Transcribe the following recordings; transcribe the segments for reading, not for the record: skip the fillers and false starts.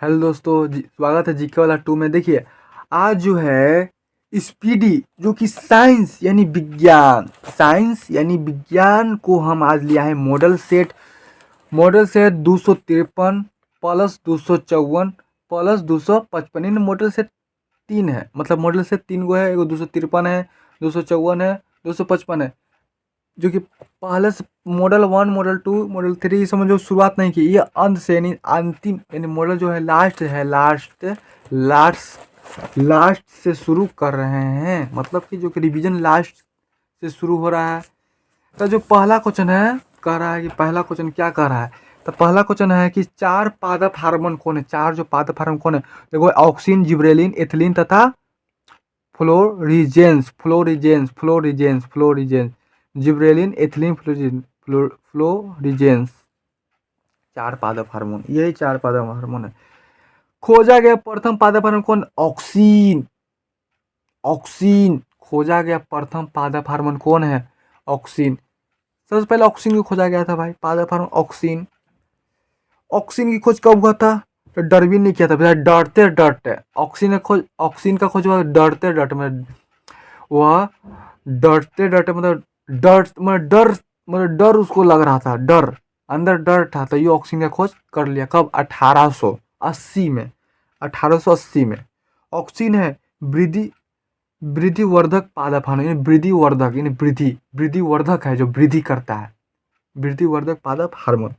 Hello दोस्तों स्वागत है जीके वाला 2 में। देखिए आज जो है स्पीडी जो कि साइंस यानी विज्ञान को हम आज लिया है मॉडल सेट 253 प्लस 254 प्लस 255। इन मॉडल सेट 3 है, मतलब मॉडल सेट 3 गो है। एगो 253 है, 254 है, 255 है। जो कि पहले से मॉडल 1 मॉडल 2 मॉडल 3 इसमें जो शुरुआत नहीं की, ये अंत से यानी अंतिम यानी मॉडल जो है लास्ट से शुरू कर रहे हैं। मतलब कि जो कि रिवीजन लास्ट से शुरू हो रहा है। तो जो पहला क्वेश्चन है कह रहा है कि पहला क्वेश्चन क्या कह रहा है, तो पहला क्वेश्चन है कि 4 पादप हार्मोन कौन है। 4 जो पादप हार्मोन कौन है, देखो ऑक्सीन, जिब्रेलिन, एथिलीन तथा फ्लोरीजेंस, जिब्रेलिन, एथिलीन, फ्लोरीजेंस। 4 पादप हार्मोन, यही 4 पादप हार्मोन है। खोजा गया प्रथम पादप हार्मोन कौन, ऑक्सीन। ऑक्सीन खोजा गया प्रथम पादप हार्मोन कौन है, ऑक्सीन। सबसे पहले ऑक्सीन को खोजा गया था भाई, पादप हार्मोन ऑक्सीन। ऑक्सीन की खोज कब हुआ था, तो डार्विन ने किया था भैया, डरते डरते। ऑक्सीन का खोज हुआ डरते डरते में। वह डरते डरते मतलब डर उसको लग रहा था, डर अंदर डर था, तो ये ऑक्सीजन का खोज कर लिया। कब, 1880 में। 1880 में ऑक्सीजन है वृद्धि वृद्धिवर्धक पादप हार्मोन, यानी वृद्धिवर्धक यानी वृद्धिवर्धक है, जो वृद्धि करता है। वृद्धिवर्धक पादप हार्मोन,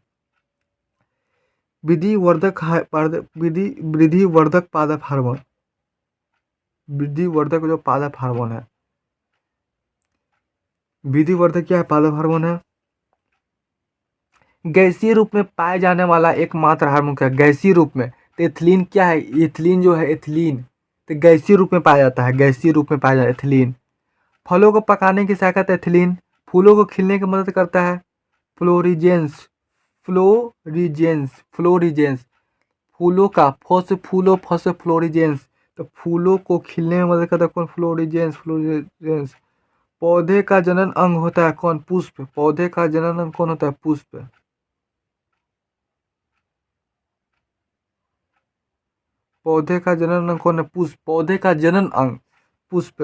वृद्धिवर्धक पादप हार्मोन, वृद्धिवर्धक जो पादप हार्मोन है। विधिवर्धक क्या है, पादप हार्मोन है। गैसीय रूप में पाए जाने वाला एकमात्र हार्मोन क्या है, गैसीय रूप में। तो एथिलीन क्या है, एथिलीन जो है, एथिलीन तो गैसीय रूप में पाया जाता है, गैसीय रूप में पाया जाता है एथिलीन। फलों को पकाने की सहायता है एथिलीन। फूलों को खिलने की मदद करता है फ्लोरिजेंस। फ्लोरिजेंस फूलों का फॉस फ्लोरिजेंस, तो फूलों को खिलने में मदद करता है कौन, फ्लोरिजेंस। पौधे का जनन अंग होता है कौन, पुष्प। पौधे का जनन अंग कौन होता है, पुष्प। पौधे का जनन अंग कौन है, पुष्प। पौधे का जनन अंग पुष्प।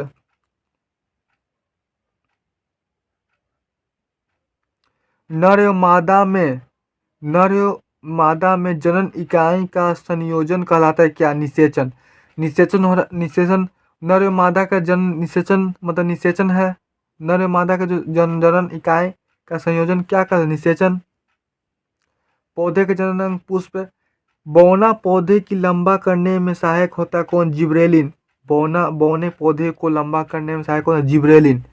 नर एवं मादा में जनन इकाई का संयोजन कहलाता है क्या, निषेचन। निषेचन नर एवं मादा का जन निषेचन मतलब निषेचन है। नर एवं मादा का जो जनन इकाई का संयोजन क्या कहलाता है, निषेचन। पौधे के जनन अंग पुष्प। बौना पौधे की लंबा करने में सहायक होता है कौन, जिब्रेलिन। बौने पौधे को लंबा करने में सहायक होता है जिब्रेलिन।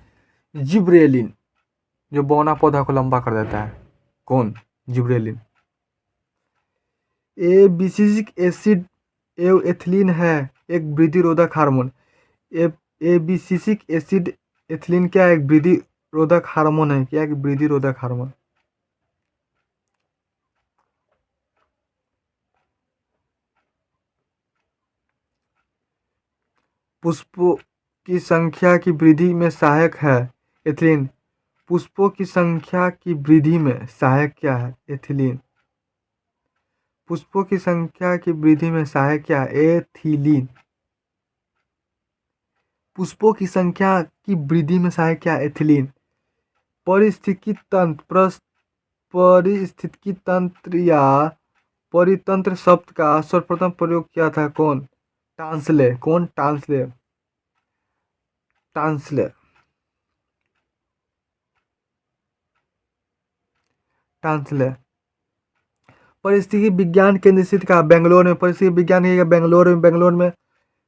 जिब्रेलिन जो बौना पौधा को लंबा कर देता है, कौन, जिब्रेलिन। एबिसिसिक एसिड एवं एथिलीन है एक वृद्धिरोधक हार्मोन। एबिसिसिक एसिड एथिलीन क्या है, एक वृद्धिरोधक हार्मोन है, क्या एक वृद्धिरोधक हार्मोन। पुष्पों की संख्या की वृद्धि में सहायक है एथिलीन। पुष्पों की संख्या की वृद्धि में सहायक क्या है, एथिलीन। पुष्पों की संख्या की वृद्धि में सहायक क्या है, एथिलीन। पुष्पों की संख्या की वृद्धि में सहायक क्या है, एथिलीन। पारिस्थितिकी तंत्र या परितंत्र शब्द का सर्वप्रथम प्रयोग किया था कौन, टांसले। कौन, टांसले। टांसले टांसले परिस्थिति विज्ञान केंद्र स्थित कहाँ, बेंगलोर में। परिस्थिति विज्ञान केंद्र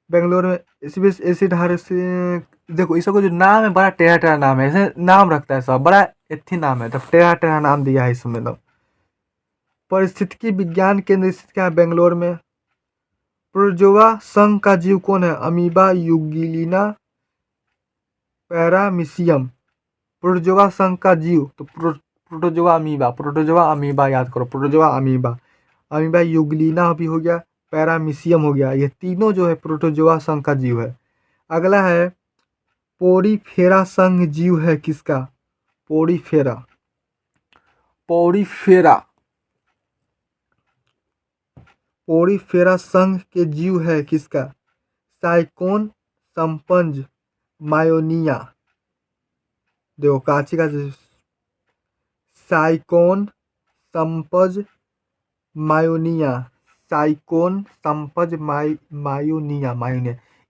बेंगलोर में एसिड हार्स। देखो इसका जो नाम है बड़ा टेढ़ा टेढ़ा नाम है, ऐसे नाम रखता है सब, बड़ा एथी नाम है, तो टेढ़ा टेढ़ा नाम दिया है इसमें। तो परिस्थितिकी विज्ञान केंद्र स्थित क्या है, बेंगलोर में। प्रोटोजोआ संघ का जीव कौन है, अमीबा, यूगिलिना, पैरामीशियम। प्रोटोजोआ संघ का जीव, तो प्रोटोजोआ अमीबा याद करो, प्रोटोजोआ अमीबा। अमीबा यूग्लिना भी हो गया, पैरामीशियम हो गया, ये तीनों जो है प्रोटोजोआ संघ का जीव है। अगला है पोरीफेरा संघ जीव है किसका, पोरीफेरा। पोरीफेरा पोरीफेरा संघ के जीव है किसका? साइकोन, संपंज, मायोनिया। देखो काची का साइकोन, संपज, मायोनिया। साइकोन, संपज, मायोनिया।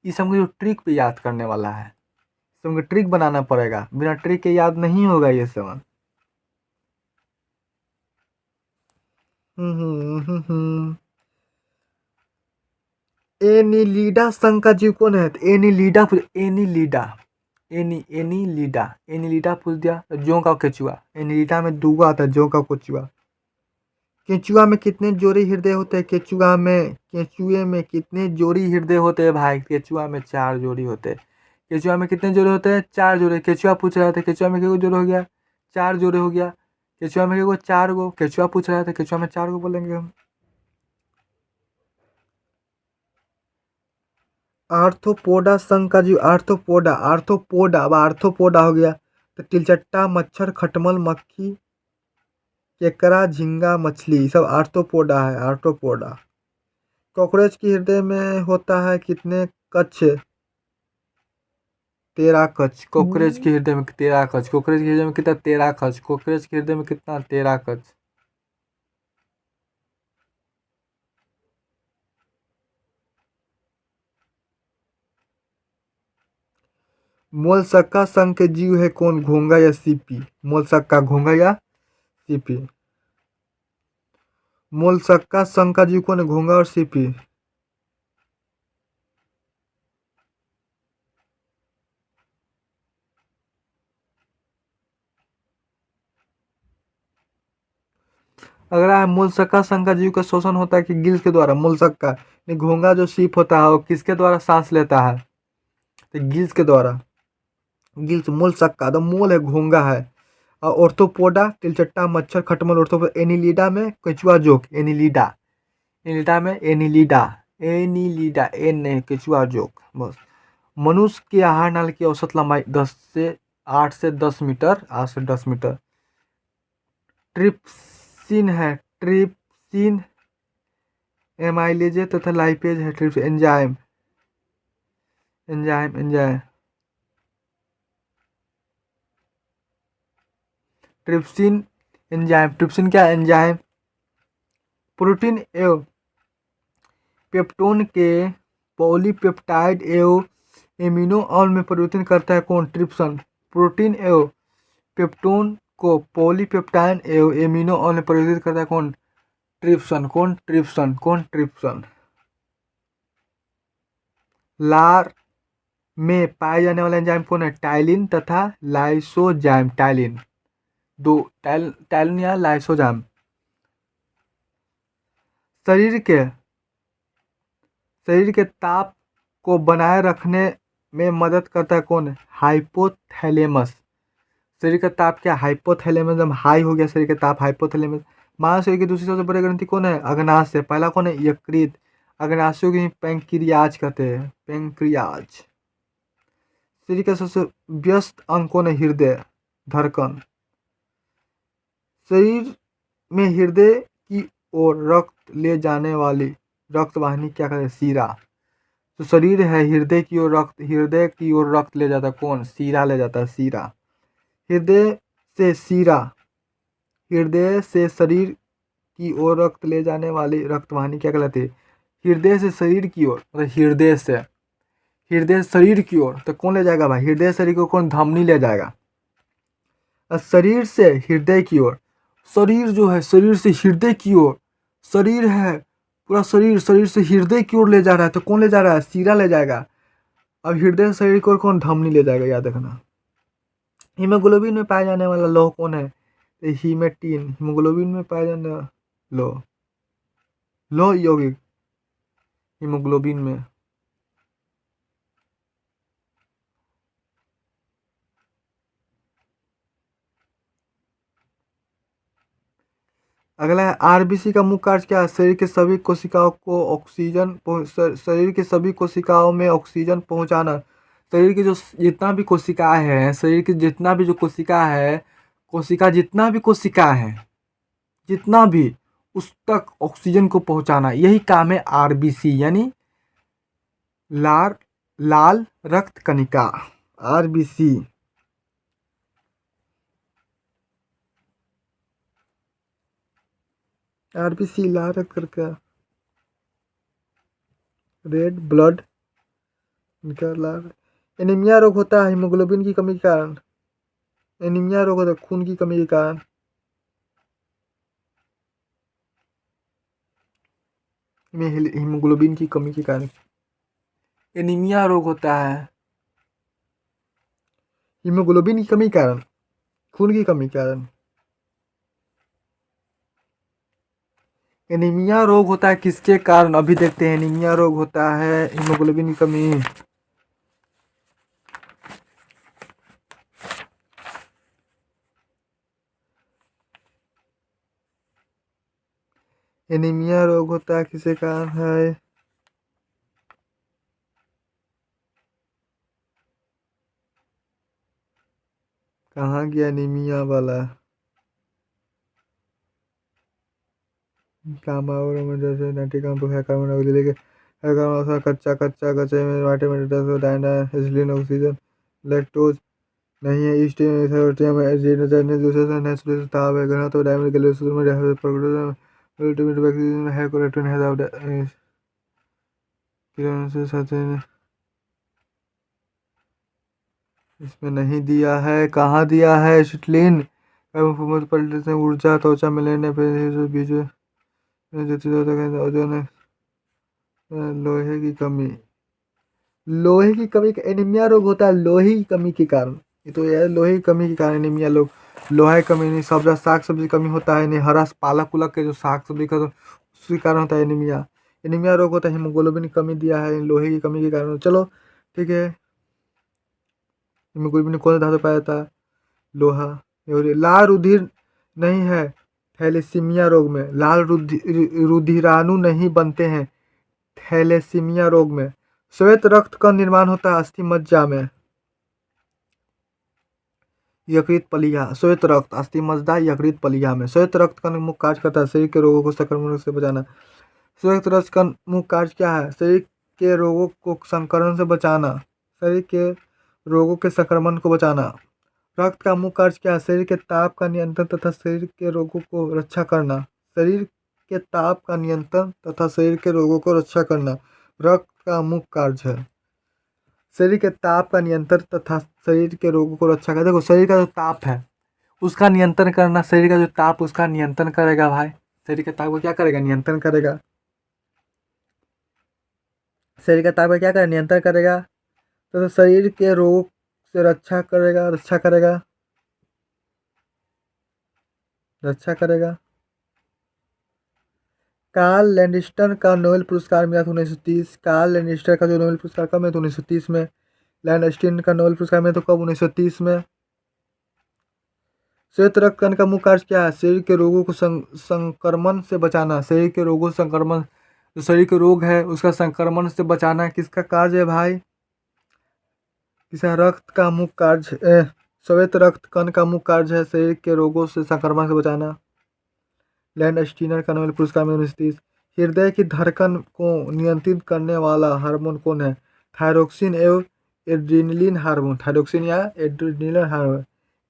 ये सब जो ट्रिक पे याद करने वाला है, तुमको ट्रिक बनाना पड़ेगा, बिना ट्रिक के याद नहीं होगा ये सब। एनिलीडा संघ का जीव कौन है? एनिलीडा एनिलीडा एनिलीडा एनिलीडा पूछ दिया तो जो का केचुआ। एनिलीडा में दूगो आता है, जो का केचुआ। केचुआ में कितने जोड़ी हृदय होते हैं? केचुए में कितने जोड़ी हृदय होते हैं भाई? केचुआ में 4 जोड़ी होते हैं। केचुआ में कितने जोड़े होते हैं? 4 जोड़े। केचुआ पूछ रहा था केचुआ में कितने जोड़े हो गया? 4 जोड़े हो गया। केचुआ में कितने? 4 गो। केचुआ पूछ रहा था केचुआ में 4 गो बोलेंगे हम। आर्थ्रोपोडा संघ का जीव आर्थ्रोपोडा अब आर्थ्रोपोडा हो गया तो तिलचट्टा, मच्छर, खटमल, मक्खी, केकड़ा, झींगा, मछली सब आर्थ्रोपोडा है। आर्थ्रोपोडा। कॉकरोच के हृदय में होता है कितने कक्ष? 13 कक्ष। कॉकरोच के हृदय में 13 कक्ष। कॉकरोच के हृदय में कितना? 13 कक्ष। कॉकरोच के हृदय में कितना? 13 कक्ष। मोलस्का संघ के जीव है कौन? घोंघा या सीपी? मोलस्का, घोंघा या सीपी? मोलस्का संघ का जीव कौन है? घोंघा और सीपी? अगला है मोलस्का संघ का जीव का शोषण होता है कि गिल्स के द्वारा? मोलस्का घोंघा जो सीप होता है वो किसके द्वारा सांस लेता है? तो गिल्स के द्वारा। गिल्स मोलस्का तो मोल है, घोंघा है। और ऑर्थोपोडा तिलचट्टा, मच्छर, खटमल, ऑर्थोपोडा। एनिलीडा में केचुआ जोक। एनिलीडा में एनिलीडा एन नहीं, केचुआ जोक बस। मनुष्य के आहार नाल की औसत लंबाई 8 से 10 मीटर। 8 से 10 मीटर। ट्रिप्सिन है। ट्रिप्सिन एमाइलेज तथा लाइपेज है। Trips enzyme trypsin enzyme. Trypsin क्या? एंजाइम। प्रोटीन एवं पेप्टोन के पॉलीपेप्टाइड एवं एमिनो अम्ल में परिवर्तन करता है कौन? ट्रिप्सन। प्रोटीन एवं पेप्टोन को पॉलीपेप्टाइड एवं एमिनो अम्ल में परिवर्तित करता है कौन? ट्रिप्सन। ट्रिप्सन। लार में पाए जाने वाला एंजाइम कौन है? टाइलिन तथा लाइसोजाइम। टाइलिन या लाइसोजाइम। शरीर के ताप को बनाए रखने में मदद करता है कौन? हाइपोथैलेमस। शरीर का ताप क्या? हाइपोथैलेमस। जब हाई हो गया शरीर का ताप, हाइपोथैलेमस। मानव शरीर की दूसरी सबसे बड़ी ग्रंथि कौन है? अग्नाशय। पहला कौन है? यकृत। अग्नाशयों की पैंक्रियाज कहते हैं। पैंक्रियाज। शरीर का सबसे व्यस्त अंग कौन है? हृदय, धड़कन। शरीर में हृदय की ओर रक्त ले जाने वाली रक्त वाहिनी क्या कहते हैं? शिरा। तो शरीर है हृदय की ओर रक्त ले जाता है कौन? शिरा ले जाता है, शिरा। हृदय से शरीर की ओर रक्त ले जाने वाली रक्त वाहिनी क्या कहलाती है? हृदय से शरीर की ओर, मतलब हृदय से शरीर की ओर तो कौन ले जाएगा भाई? हृदय शरीर को कौन? धमनी ले जाएगा। और शरीर से हृदय की ओर, शरीर जो है शरीर से हृदय की ओर, शरीर है पूरा शरीर से हृदय की ओर ले जा रहा है तो कौन ले जा रहा है? शिरा ले जाएगा। अब हृदय शरीर को कौन? धमनी ले जाएगा, याद रखना। हीमोग्लोबिन में पाया जाने वाला लौह कौन है? हीमेटिन। हीमोग्लोबिन में पाया जाने वाला लौह यौगिक हीमोग्लोबिन में। अगला है आरबीसी का मुख्य कार्य क्या है? शरीर के सभी कोशिकाओं में ऑक्सीजन पहुंचाना। शरीर की जो जितना भी कोशिकाएं हैं, शरीर की जितना भी कोशिका है, जितना भी उस तक ऑक्सीजन को पहुंचाना, यही काम है आरबीसी यानी लाल लाल रक्त कणिका। आरबीसी आरबीसी लाल रक्त कणिका, रेड ब्लड इनका लाल। एनीमिया रोग होता है हीमोग्लोबिन की कमी के कारण। एनीमिया रोग होता है खून की कमी के कारण। में हीमोग्लोबिन की कमी के कारण एनीमिया रोग होता है, हीमोग्लोबिन की कमी के कारण, खून की कमी के कारण। एनीमिया रोग होता है किसके कारण, अभी देखते हैं। एनीमिया रोग होता है हीमोग्लोबिन की कमी। एनीमिया रोग होता है किसके कारण है, कहाँ गया एनीमिया वाला। काम और में जैसे नाइट्रिक एसिड है, कार्बन डाइऑक्साइड लेके है, कार्बन कच्चा कच्चा कच्चे में वाइटामिन डाइना इंसुलिन ऑक्सीजन लैक्टोज नहीं है, ईस्ट में जीन दूसरे से नेचुरल ताप है, घना तो डायमंड के लिए शुरू में प्रोग्रेस अल्टीमेट वैक्सीन है, कोलेक्टिन है किरण से साथ इसमें नहीं दिया है, कहाँ दिया है एसिटिलीन। पलटे से ऊर्जा त्वचा में लेने पे बीच ओजोन लोहे की कमी। लोहे की कमी का एनीमिया रोग होता है लोहे की कमी के कारण। ये तो यार लोहे की कमी के कारण एनीमिया लोग, लोहा की कमी नहीं, सब्जा साग सब्जी की कमी होता है नहीं, हरा पालक उलक के जो साग सब्जी का तो उसके कारण होता है एनीमिया। एनीमिया रोग होता है हीमोग्लोबिन की कमी दिया है लोहे की कमी के कारण। चलो ठीक है, हीमोग्लोबिन कौन सा धातु पाया जाता है, लोहा। और लाल रुधिर नहीं है थैलेसीमिया रोग में, लाल रुधिराणु नहीं बनते हैं थैलेसीमिया रोग में। श्वेत रक्त का निर्माण होता है अस्थि मज्जा में, यकृत पलिया। श्वेत रक्त अस्थि मज्जा यकृत पलिया में। श्वेत रक्त का मुख्य कार्य करता है शरीर के रोगों को संक्रमण से बचाना। श्वेत रक्त का मुख्य कार्य क्या है, शरीर के रोगों को संक्रमण से बचाना, शरीर के रोगों के संक्रमण को बचाना। रक्त का मुख्य कार्य क्या है, शरीर के ताप का नियंत्रण तथा शरीर के रोगों को रक्षा करना। शरीर के ताप का नियंत्रण तथा शरीर के रोगों को रक्षा करना रक्त का मुख्य कार्य है। शरीर के ताप का नियंत्रण तथा शरीर के रोगों को रक्षा करना। देखो शरीर का जो ताप है उसका नियंत्रण करना, शरीर का जो ताप उसका नियंत्रण करेगा भाई। शरीर के ताप को क्या करेगा, नियंत्रण करेगा। शरीर का ताप का क्या करेगा, नियंत्रण करेगा। तो शरीर के रोग से रक्षा करेगा, रक्षा करेगा, रक्षा करेगा। कार्ल लैंडस्टर का नोबेल पुरस्कार मिला था 1930। कार्ल लैंडस्टर का जो नोबेल पुरस्कार कब मिला था 1930 में। लैंडस्टीन का नोबेल पुरस्कार मिला तो कब, 1930 में। श्वेत रक्त कण का मुख्य कार्य क्या है, शरीर के रोगों को संक्रमण से बचाना। शरीर के रोगों से संक्रमण, जो शरीर के रोग है उसका संक्रमण से बचाना किसका कार्य है भाई, किसा रक्त का मुख्य कार्य। श्वेत रक्त कण का मुख्य कार्य है शरीर के रोगों से संक्रमण से बचाना। लैंडस्टीनर का नोबेल पुरस्कार में 1930। हृदय की धड़कन को नियंत्रित करने वाला हार्मोन कौन है, थायरोक्सिन एवं एड्रीनलिन हार्मोन। थायरोक्सिन या adrenaline hormone,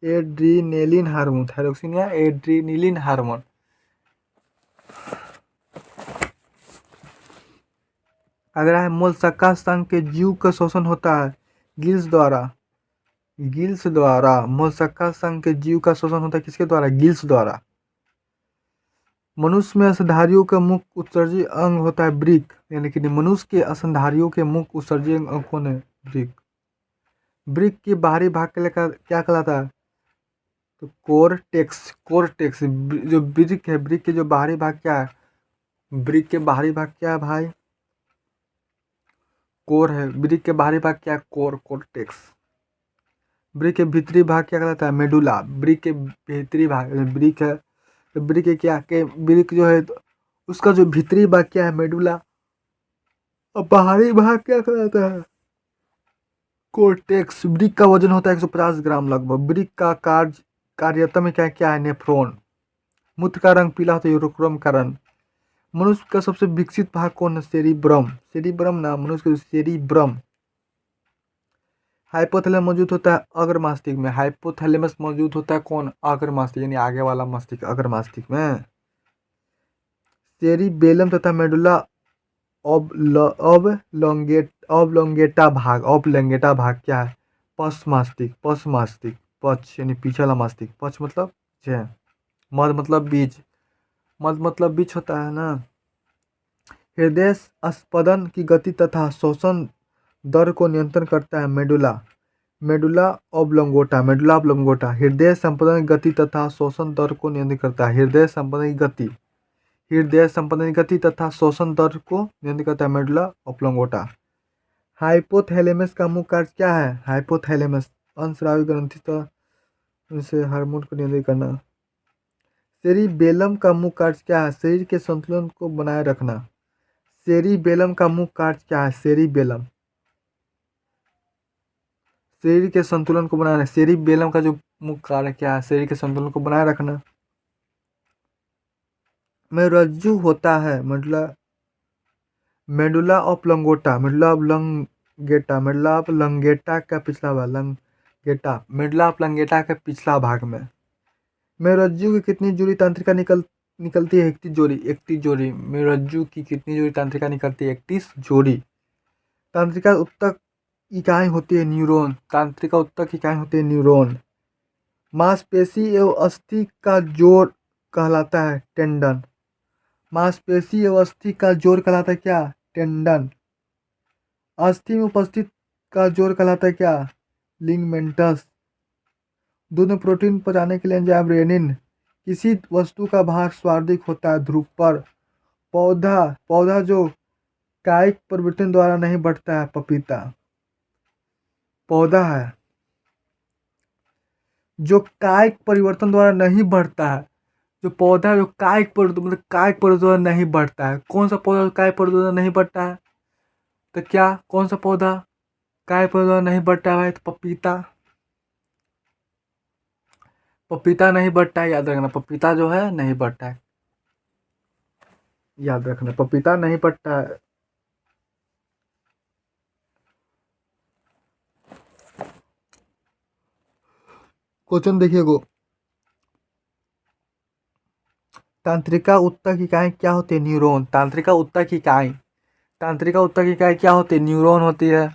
adrenaline hormone, thyroxine या एड्रीनलिन हार्मोन। अगला है मोलस्का संघ के जीव का शोषण होता है गिल्स द्वारा। गिल्स द्वारा मोलस्का संघ के जीव का शोषण होता है किसके द्वारा, गिल्स द्वारा। मनुष्य में स्तनधारियों का मुख्य उत्सर्जी अंग होता है वृक्क, यानी कि मनुष्य के स्तनधारियों के मुख्य उत्सर्जी अंग कौन है, वृक्क। वृक्क के बाहरी भाग के लिए क्या कहलाता है, तो कोरटेक्स। कोरटेक्स जो वृक्क है, वृक्क के जो बाहरी भाग क्या है, वृक्क के बाहरी भाग क्या है भाई, कोर है। वृक्क के बाहरी भाग क्या है, कोर, कोरटेक्स। वृक्क के भीतरी भाग क्या कहलाता है, मेडुला। वृक्क के भीतरी भाग, वृक्क है तो वृक्क के क्या के वृक्क जो है तो उसका जो भीतरी भाग क्या है, मेडुला। और बाहरी भाग क्या कहलाता है, कोर्टेक्स। वृक्क का वजन होता है 150 ग्राम लगभग। वृक्क का कार्यतम में क्या क्या है, नेफ्रॉन। मूत्र का रंग पीला होता है यूरोक्रोम का रंग। मनुष्य का सबसे विकसित भाग कौन है? सेरिब्रम। सेरिब्रम ना, मनुष्य का सेरिब्रम। हाइपोथैलेमस मौजूद होता है अग्र मस्तिष्क में। हाइपोथैलेमस मौजूद होता है कौन? अग्र मस्तिष्क यानी आगे वाला मस्तिष्क, अग्र मस्तिष्क में। सेरिबेलम तथा मेडुला ऑब्लोंगेटा भाग क्या है? पश्च मस्तिष्क। पश्च मस्तिष्क, पश्च यानी पीछे वाला मस्तिष्क। पश्च मतलब पीछे, मध्य मतलब बीच, मध्य मतलब बीच होता है ना। हृदय स्पंदन की गति तथा श्वसन दर को नियंत्रण करता है medulla. Medulla oblongata. Medulla oblongata हृदय संपदन की गति तथा श्वसन दर को नियंत्रित करता है। हृदय संपदन की गति, हृदय संपदन की गति तथा श्वसन दर को नियंत्रित करता है मेडुला ऑब्लोंगेटा। हाइपोथैलेमस का मुख्य कार्य क्या है? हाइपोथैलेमस अंतःस्रावी ग्रंथि से हार्मोन को नियंत्रित करना। सेरिबेलम का मुख्य कार्य क्या है? शरीर के संतुलन को बनाए रखना। सेरिबेलम का मुख्य कार्य क्या है? सेरिबेलम शरीर के संतुलन को बनाए। सेरिबेलम का जो मुख्य कार्य क्या है? शरीर के संतुलन को बनाए रखना। में रज्जु होता है medulla oblongata. Medulla oblongata, medulla oblongata का पिछला भाग, लंगेटा, मेडुला ऑब्लोंगेटा के पिछला भाग में रज्जु की कितनी जोड़ी तंत्रिका निकलती है? 31 जोड़ी। 31 जोड़ी में रज्जु की कितनी जोड़ी तंत्रिका निकलती है? 31 जोड़ी। तंत्रिका उत्तक इकाई होती है न्यूरॉन। तंत्रिका उत्तक इकाई होती है न्यूरॉन। मांसपेशी एवं अस्थि का जोड़ कहलाता है टेंडन। मांसपेशी एवं अस्थि का जोड़ कहलाता है क्या? टेंडन। अस्थि में उपस्थित का जोड़ कहलाता है क्या? लिगामेंटस। दूध में प्रोटीन पचाने के लिए एंजाइम रेनिन। किसी वस्तु का भार सर्वाधिक होता है ध्रुव पर। पौधा जो कायिक परिवर्तन द्वारा नहीं बढ़ता है, पपीता। पौधा है जो कायिक परिवर्तन द्वारा नहीं बढ़ता है, जो पौधा जो कायिक परिवर्तन मतलब कायिक परिवर्तन द्वारा नहीं बढ़ता है। कौन सा पौधा जो कायिक परिवर्तन द्वारा नहीं बढ़ता है? तो क्या, कौन सा पौधा कायिक परिवर्तन द्वारा नहीं बढ़ता है भाई? तो पपीता। पपीता नहीं बढ़ता है, याद रखना। पपीता जो है नहीं बढ़ता है, याद रखना, पपीता नहीं बढ़ता है। क्वेश्चन देखिएगो। तंत्रिका उत्तक इकाई क्या होती है? न्यूरॉन। तंत्रिका उत्तक इकाई, तंत्रिका उत्तक इकाई क्या होती है? न्यूरॉन होती है।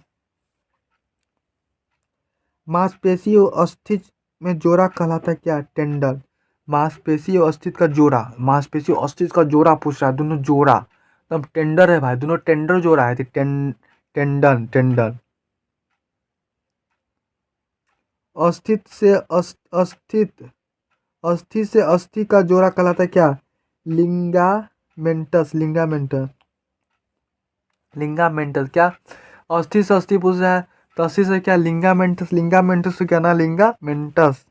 मांसपेशी और अस्थिज में जोड़ा कहलाता है क्या? टेंडन। मांसपेशी और अस्थिज का जोड़ा, मांसपेशी और अस्थिज का जोड़ा पूछ रहा है, दोनों जोड़ा तब टेंडर है भाई, दोनों टेंडर जोड़ा है। Tendon, tendon. अस्थित से अस्थित, अस्थि से अस्थि का जोड़ा कहलाता है क्या? लिंगामेंटस। लिंगामेंटस, लिंगामेंटस। क्या अस्थि से अस्थि पूछ रहा है तो अस्थि से क्या? लिंगामेंटस। लिंगामेंटस से क्या ना? लिंगामेंटस,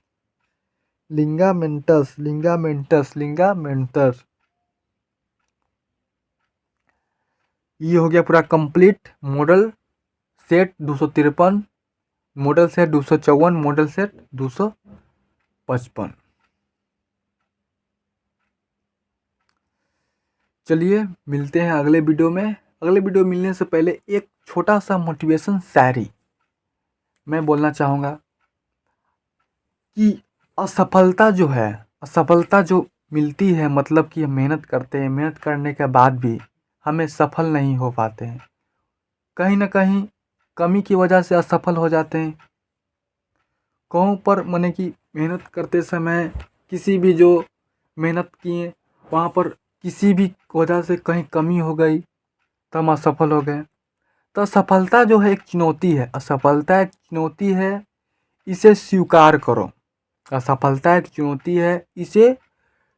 लिंगामेंटस, लिंगामेंटस, लिंगामेंटस। ये हो गया पूरा complete model set 253, model set 254, model set 255। चलिए मिलते हैं अगले वीडियो में। अगले वीडियो मिलने से पहले एक छोटा सा मोटिवेशन शायरी मैं बोलना चाहूँगा कि असफलता जो है, असफलता जो मिलती है, मतलब कि हम मेहनत करते हैं, मेहनत करने के बाद भी हमें सफल नहीं हो पाते हैं, कहीं ना कहीं कमी की वजह से असफल हो जाते हैं। कहूँ पर माने कि मेहनत करते समय किसी भी जो मेहनत किए वहाँ पर किसी भी वजह से कहीं कमी हो गई तो हम असफल हो गए। तो असफलता जो है एक चुनौती है, असफलता एक चुनौती है, इसे स्वीकार करो। असफलता एक चुनौती है, इसे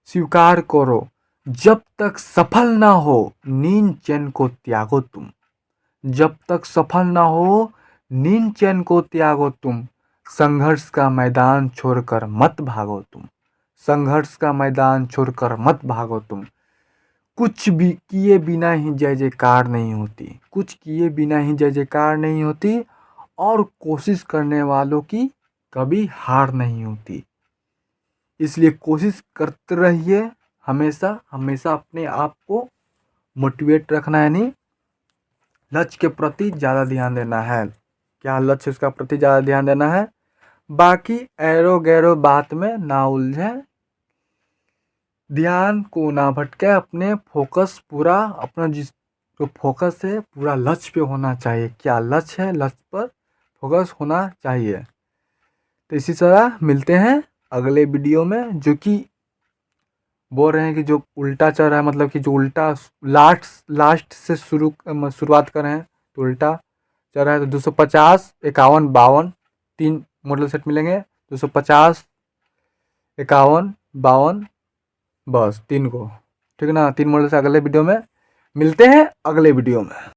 स्वीकार करो। जब तक सफल ना हो नींद चैन को त्यागो तुम। जब तक सफल ना हो नींद चैन को त्यागो तुम। संघर्ष का मैदान छोड़कर मत भागो तुम। संघर्ष का मैदान छोड़कर मत भागो तुम। कुछ भी किए बिना ही जय जयकार नहीं होती। कुछ किए बिना ही जय जयकार नहीं होती, और कोशिश करने वालों की कभी हार नहीं होती। इसलिए कोशिश करते रहिए, हमेशा हमेशा अपने आप को मोटिवेट रखना है, यानी लक्ष्य के प्रति ज़्यादा ध्यान देना है। क्या लक्ष्य उसका प्रति ज़्यादा ध्यान देना है। बाकी एरो गैरो बात में ना उलझे, ध्यान को ना भटके, अपने फोकस पूरा अपना जिस जो फोकस है पूरा लक्ष्य पे होना चाहिए। क्या लक्ष्य है, लक्ष्य पर फोकस होना चाहिए। तो इसी तरह मिलते हैं अगले वीडियो में, जो कि बोल रहे हैं कि जो उल्टा चल रहा है, मतलब कि जो उल्टा लास्ट से शुरुआत कर रहे हैं तो उल्टा चल रहा है। तो 250, 51, 52 तीन मॉडल सेट मिलेंगे। 250, 51, 52, बस तीन को, ठीक है ना। तीन मॉडल से अगले वीडियो में मिलते हैं, अगले वीडियो में।